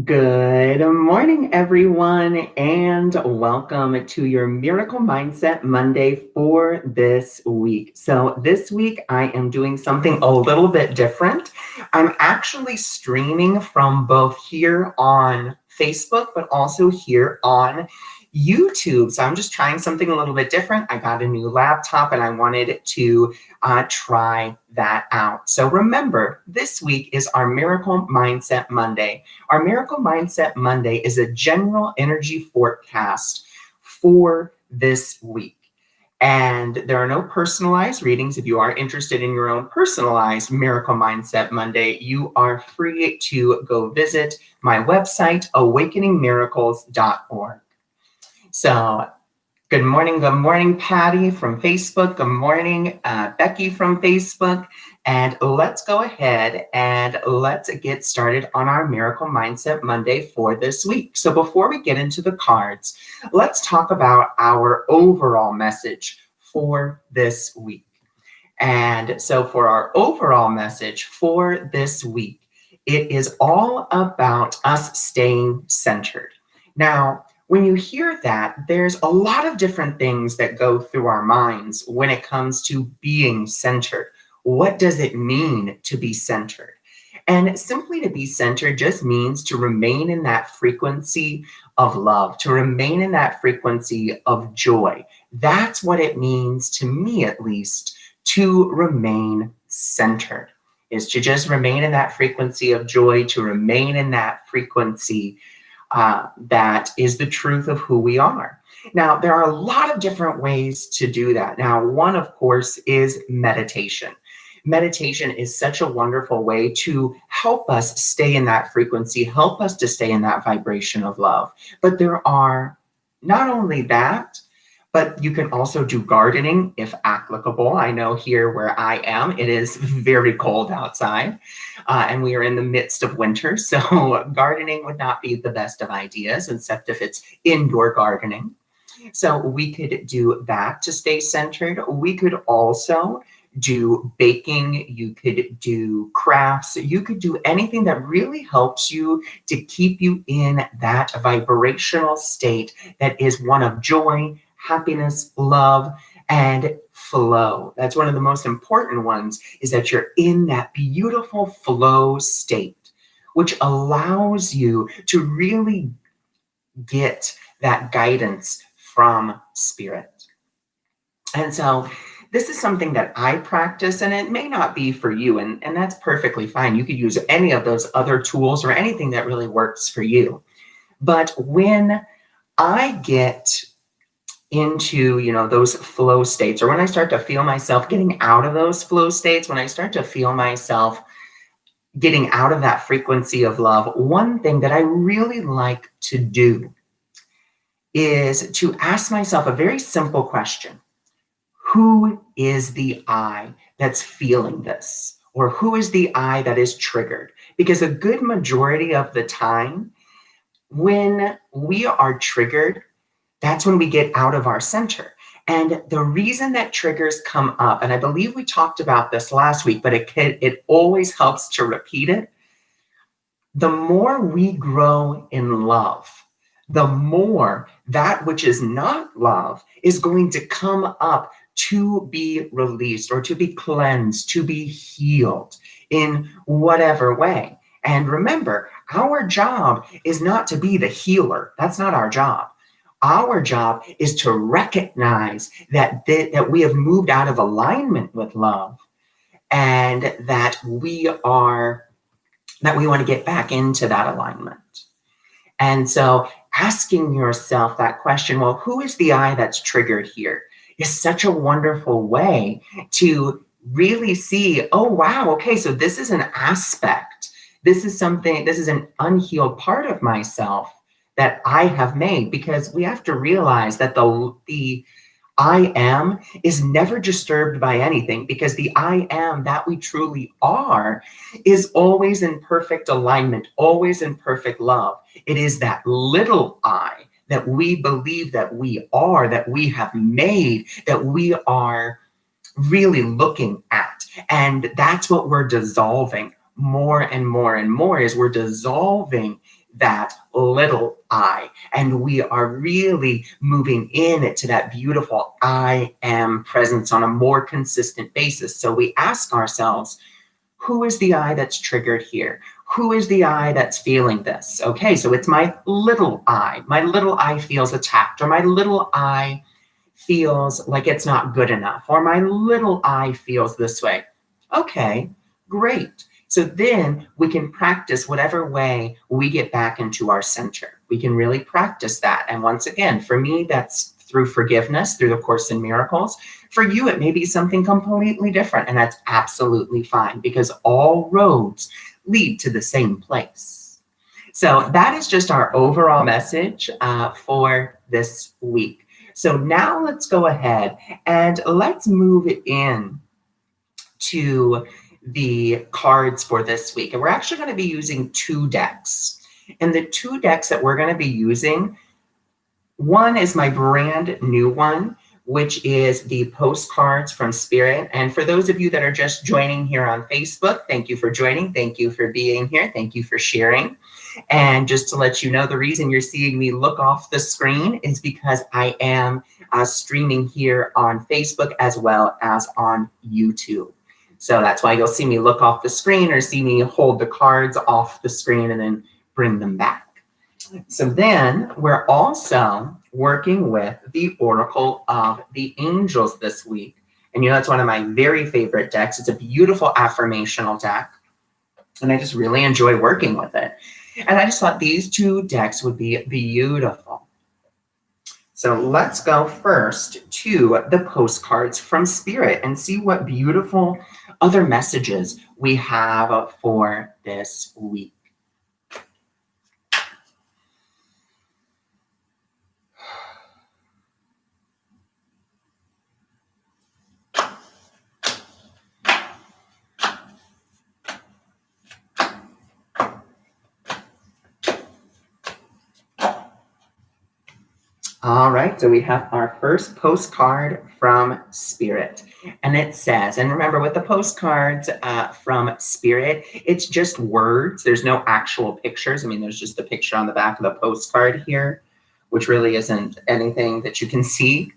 Good morning, everyone, and welcome to your Miracle Mindset Monday for this week. So, this week I am doing something a little bit different. I'm actually streaming from both here on Facebook, but also here on YouTube. So, I'm just trying something a little bit different. I got a new laptop and I wanted to try that out. So, remember, this week is our Miracle Mindset Monday. Our Miracle Mindset Monday is a general energy forecast for this week. And there are no personalized readings. If you are interested in your own personalized Miracle Mindset Monday, you are free to go visit my website, awakeningmiracles.org. So good morning, Patty from Facebook. Good morning, Becky from Facebook. And let's go ahead and let's get started on our Miracle Mindset Monday for this week. So before we get into the cards, let's talk about our overall message for this week. And so for our overall message for this week, it is all about us staying centered. Now, when you hear that, there's a lot of different things that go through our minds when it comes to being centered. What does it mean to be centered? And simply to be centered just means to remain in that frequency of love, to remain in that frequency of joy. That's what it means, to me at least, to remain centered, is to just remain in that frequency of joy, to remain in that frequency that is the truth of who we are. Now, there are a lot of different ways to do that. Now, one, of course, is meditation. Meditation is such a wonderful way to help us stay in that frequency, help us to stay in that vibration of love. But there are not only that, but you can also do gardening if applicable. I know here where I am, it is very cold outside and we are in the midst of winter. So gardening would not be the best of ideas, except if it's indoor gardening. So we could do that to stay centered. We could also do baking, you could do crafts, you could do anything that really helps you to keep you in that vibrational state that is one of joy, happiness, love, and flow. That's one of the most important ones, is that you're in that beautiful flow state, which allows you to really get that guidance from spirit. And so this is something that I practice, and it may not be for you, and that's perfectly fine. You could use any of those other tools or anything that really works for you. But when I get into, those flow states, or when I start to feel myself getting out of those flow states, when I start to feel myself getting out of that frequency of love, one thing that I really like to do is to ask myself a very simple question. Who is the I that's feeling this? Or who is the I that is triggered? Because a good majority of the time, when we are triggered, that's when we get out of our center. And the reason that triggers come up, and I believe we talked about this last week, but it always helps to repeat it. The more we grow in love, the more that which is not love is going to come up to be released or to be cleansed, to be healed in whatever way. And remember, our job is not to be the healer. That's not our job. Our job is to recognize that we have moved out of alignment with love, and that we want to get back into that alignment. And so asking yourself that question, well, who is the I that's triggered here, is such a wonderful way to really see, oh, wow, okay, so this is an aspect. This is an unhealed part of myself that I have made, because we have to realize that the I am is never disturbed by anything, because the I am that we truly are is always in perfect alignment, always in perfect love. It is that little I that we believe that we are, that we have made, that we are really looking at. And that's what we're dissolving more and more and more, is we're dissolving that little I. And we are really moving into that beautiful I am presence on a more consistent basis. So we ask ourselves, who is the I that's triggered here? Who is the I that's feeling this? Okay, so it's my little I. My little I feels attacked, or my little I feels like it's not good enough, or my little I feels this way. Okay, great. So then we can practice whatever way we get back into our center. We can really practice that. And once again, for me, that's through forgiveness, through the Course in Miracles. For you, it may be something completely different, and that's absolutely fine because all roads lead to the same place. So that is just our overall message for this week. So now let's go ahead and let's move in to the cards for this week. And we're actually going to be using 2 decks. And the 2 decks that we're going to be using, one is my brand new one, which is the postcards from Spirit. And for those of you that are just joining here on Facebook, thank you for joining. Thank you for being here. Thank you for sharing. And just to let you know, the reason you're seeing me look off the screen is because I am streaming here on Facebook as well as on YouTube. So that's why you'll see me look off the screen or see me hold the cards off the screen and then bring them back. So then we're also working with the Oracle of the Angels this week. And that's one of my very favorite decks. It's a beautiful affirmational deck. And I just really enjoy working with it. And I just thought these 2 decks would be beautiful. So let's go first to the postcards from Spirit and see what beautiful other messages we have for this week. All right, so we have our first postcard from Spirit. And it says, and remember with the postcards from Spirit, it's just words. There's no actual pictures. I mean, there's just a picture on the back of the postcard here, which really isn't anything that you can see.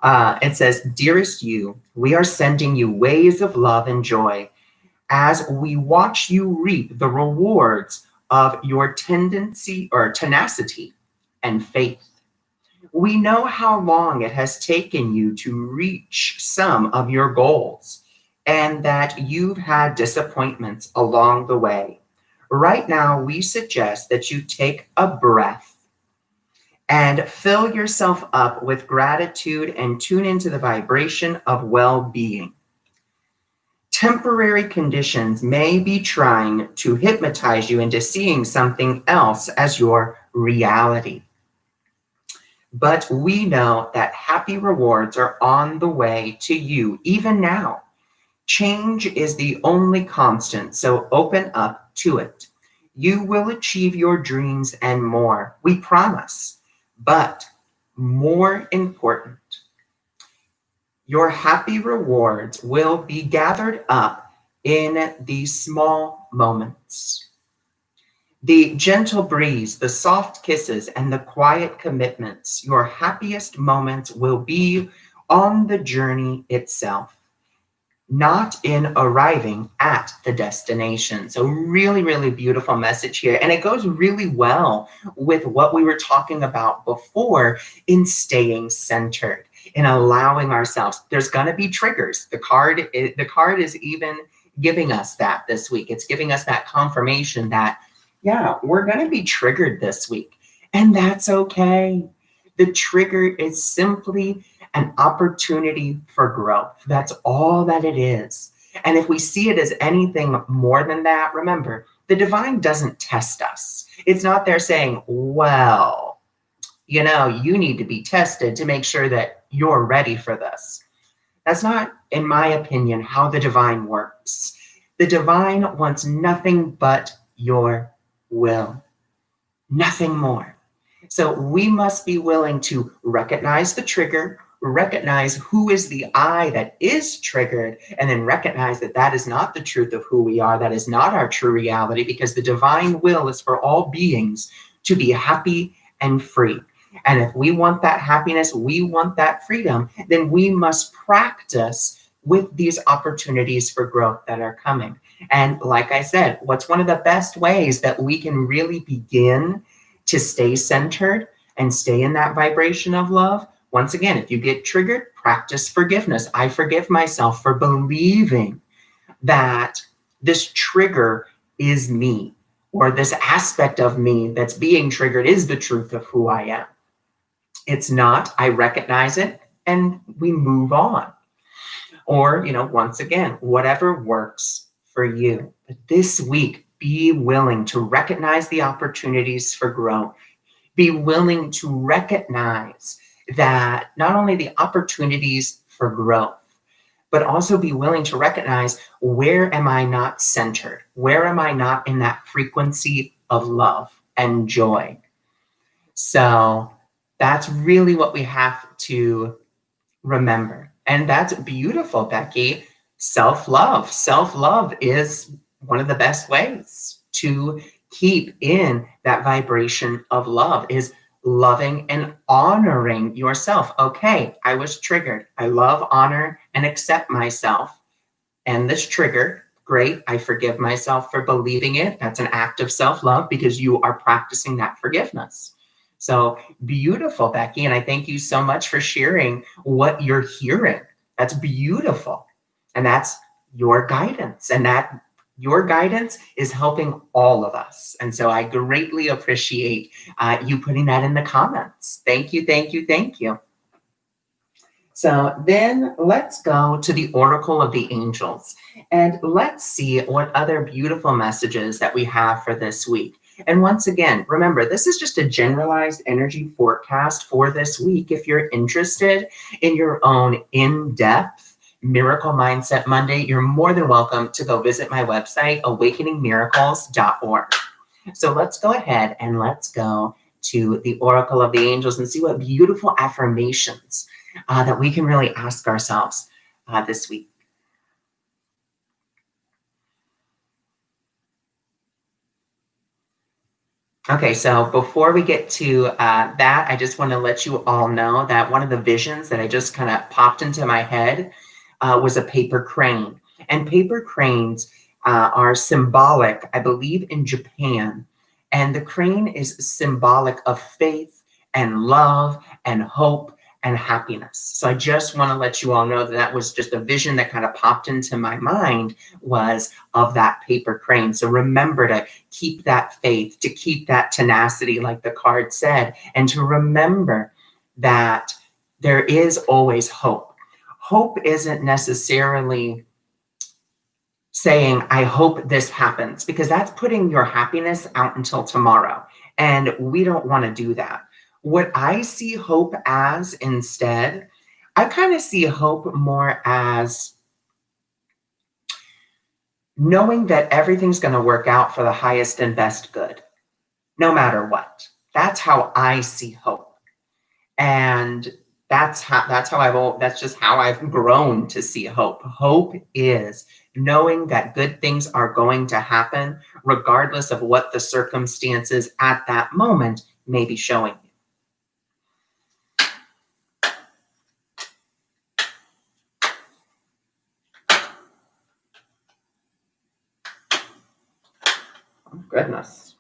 It says, "Dearest you, we are sending you waves of love and joy as we watch you reap the rewards of your tendency or tenacity and faith. We know how long it has taken you to reach some of your goals and that you've had disappointments along the way. Right now, we suggest that you take a breath and fill yourself up with gratitude and tune into the vibration of well-being. Temporary conditions may be trying to hypnotize you into seeing something else as your reality. But we know that happy rewards are on the way to you even now. Change is the only constant, so open up to it. You will achieve your dreams and more, we promise. But more important, your happy rewards will be gathered up in these small moments. The gentle breeze, the soft kisses, and the quiet commitments, your happiest moments will be on the journey itself, not in arriving at the destination." So really, really beautiful message here. And it goes really well with what we were talking about before in staying centered, in allowing ourselves. There's going to be triggers. The card is even giving us that this week. It's giving us that confirmation that, yeah, we're going to be triggered this week. And that's okay. The trigger is simply an opportunity for growth. That's all that it is. And if we see it as anything more than that, remember, the divine doesn't test us. It's not there saying, well, you need to be tested to make sure that you're ready for this. That's not, in my opinion, how the divine works. The divine wants nothing but your will, nothing more. So we must be willing to recognize the trigger, recognize who is the I that is triggered, and then recognize that that is not the truth of who we are. That is not our true reality, because the divine will is for all beings to be happy and free. And if we want that happiness, we want that freedom, then we must practice with these opportunities for growth that are coming. And like I said, what's one of the best ways that we can really begin to stay centered and stay in that vibration of love? Once again, if you get triggered, practice forgiveness. I forgive myself for believing that this trigger is me, or this aspect of me that's being triggered is the truth of who I am. It's not. I recognize it and we move on. Or, once again, whatever works for you. But this week, be willing to recognize the opportunities for growth. Be willing to recognize that not only the opportunities for growth, but also be willing to recognize, where am I not centered? Where am I not in that frequency of love and joy? So that's really what we have to remember. And that's beautiful, Becky. Self-love. Self-love is one of the best ways to keep in that vibration of love, is loving and honoring yourself. Okay, I was triggered. I love, honor, and accept myself. And this trigger, great. I forgive myself for believing it. That's an act of self-love, because you are practicing that forgiveness. So beautiful, Becky. And I thank you so much for sharing what you're hearing. That's beautiful. And that's your guidance. And that your guidance is helping all of us. And so I greatly appreciate you putting that in the comments. Thank you, thank you, thank you. So then let's go to the Oracle of the Angels. And let's see what other beautiful messages that we have for this week. And once again, remember, this is just a generalized energy forecast for this week. If you're interested in your own in-depth Miracle Mindset Monday, you're more than welcome to go visit my website, awakeningmiracles.org. So let's go ahead and let's go to the Oracle of the Angels and see what beautiful affirmations that we can really ask ourselves this week. Okay, so before we get to that, I just want to let you all know that one of the visions that I just kind of popped into my head was a paper crane. And paper cranes are symbolic, I believe, in Japan. And the crane is symbolic of faith and love and hope and happiness. So I just want to let you all know that that was just a vision that kind of popped into my mind, was of that paper crane. So remember to keep that faith, to keep that tenacity, like the card said, and to remember that there is always hope. Hope isn't necessarily saying, I hope this happens, because that's putting your happiness out until tomorrow. And we don't want to do that. What I see hope as instead, I kind of see hope more as knowing that everything's going to work out for the highest and best good, no matter what. That's how I see hope. And that's just how I've grown to see hope. Hope is knowing that good things are going to happen, regardless of what the circumstances at that moment may be showing you. Oh, goodness.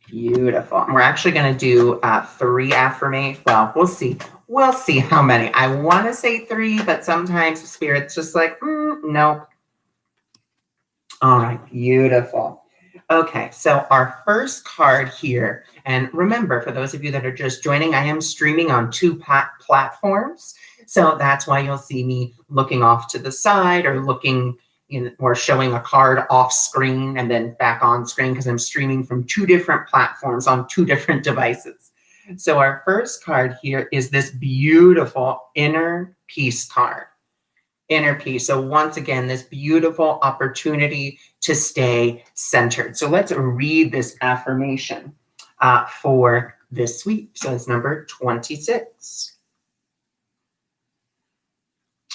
Beautiful. And we're actually going to do 3 affirmations. Well, we'll see. We'll see how many. I want to say 3, but sometimes Spirit's just like, nope. All right, beautiful. Okay, so our first card here, and remember, for those of you that are just joining, I am streaming on 2 platforms. So that's why you'll see me looking off to the side, or looking or showing a card off screen and then back on screen, because I'm streaming from 2 different platforms on 2 different devices. So our first card here is this beautiful inner peace card. Inner peace. So once again, this beautiful opportunity to stay centered. So let's read this affirmation for this week. So it's number 26.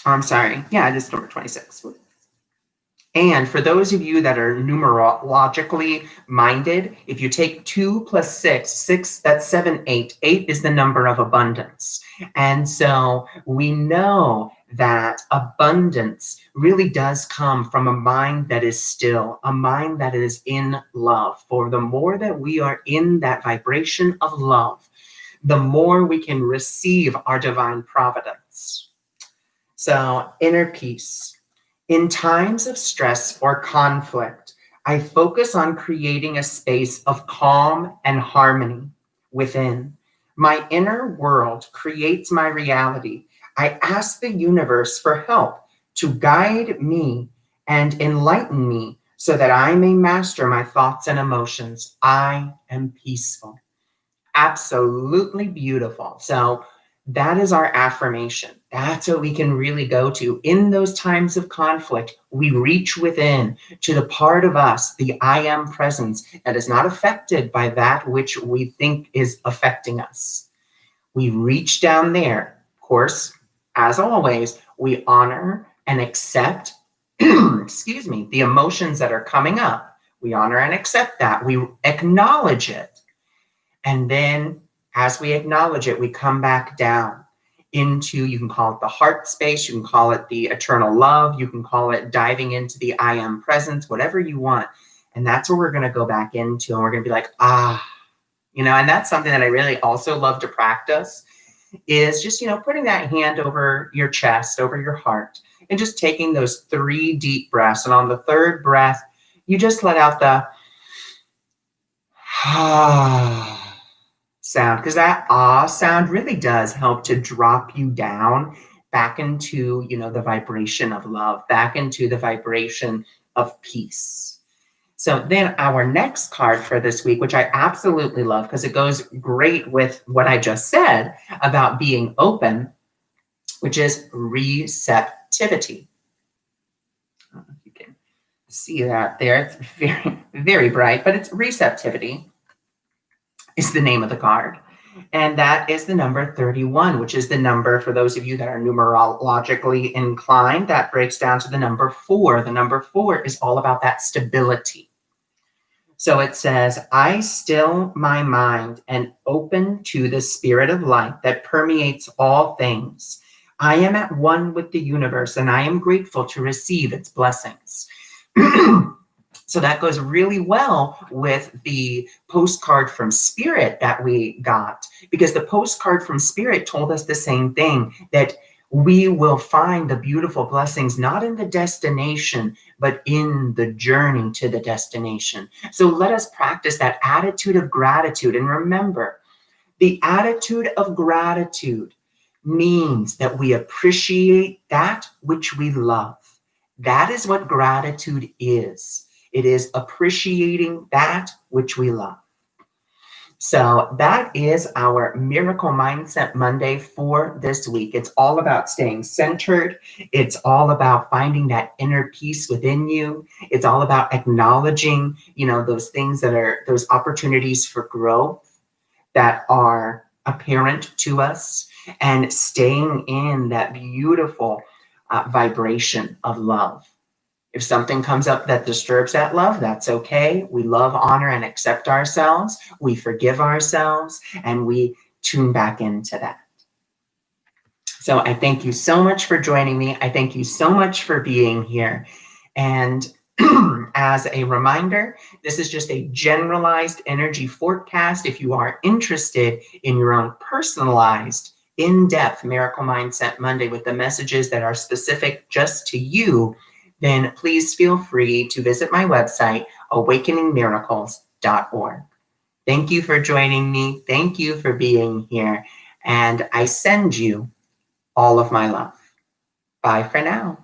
I'm sorry. Yeah, it is number 26. And for those of you that are numerologically minded, if you take 2 plus 6, that's 7, 8. 8 is the number of abundance. And so we know that abundance really does come from a mind that is still, a mind that is in love. For the more that we are in that vibration of love, the more we can receive our divine providence. So, inner peace. In times of stress or conflict, I focus on creating a space of calm and harmony within. My inner world creates my reality. I ask the universe for help to guide me and enlighten me so that I may master my thoughts and emotions. I am peaceful. Absolutely beautiful. So that is our affirmation. That's what we can really go to. In those times of conflict, we reach within to the part of us, the I am presence, that is not affected by that which we think is affecting us. We reach down there. Of course, as always, we honor and accept, excuse me, the emotions that are coming up. We honor and accept that. We acknowledge it. And then as we acknowledge it, we come back down into, you can call it the heart space, you can call it the eternal love, you can call it diving into the I am presence, whatever you want. And that's where we're going to go back into, and we're going to be like, and that's something that I really also love to practice is just, putting that hand over your chest, over your heart, and just taking those 3 deep breaths. And on the 3rd breath, you just let out the sound, because that sound really does help to drop you down back into, the vibration of love, back into the vibration of peace. So then our next card for this week, which I absolutely love because it goes great with what I just said about being open, which is receptivity. I don't know if you can see that there. It's very, very bright, but it's receptivity is the name of the card. And that is the number 31, which is the number, for those of you that are numerologically inclined, that breaks down to the number 4. The number 4 is all about that stability. So it says, I still my mind and open to the spirit of light that permeates all things. I am at one with the universe, and I am grateful to receive its blessings. So that goes really well with the postcard from Spirit that we got, because the postcard from Spirit told us the same thing, that we will find the beautiful blessings not in the destination, but in the journey to the destination. So let us practice that attitude of gratitude. And remember, the attitude of gratitude means that we appreciate that which we love. That is what gratitude is. It is appreciating that which we love. So that is our Miracle Mindset Monday for this week. It's all about staying centered. It's all about finding that inner peace within you. It's all about acknowledging, those things that are those opportunities for growth that are apparent to us, and staying in that beautiful vibration of love. If something comes up that disturbs that love, that's okay. We love, honor, and accept ourselves. We forgive ourselves, and we tune back into that. So I thank you so much for joining me. I thank you so much for being here. And as a reminder, this is just a generalized energy forecast. If you are interested in your own personalized, in-depth Miracle Mindset Monday with the messages that are specific just to you, then please feel free to visit my website, awakeningmiracles.org. Thank you for joining me. Thank you for being here. And I send you all of my love. Bye for now.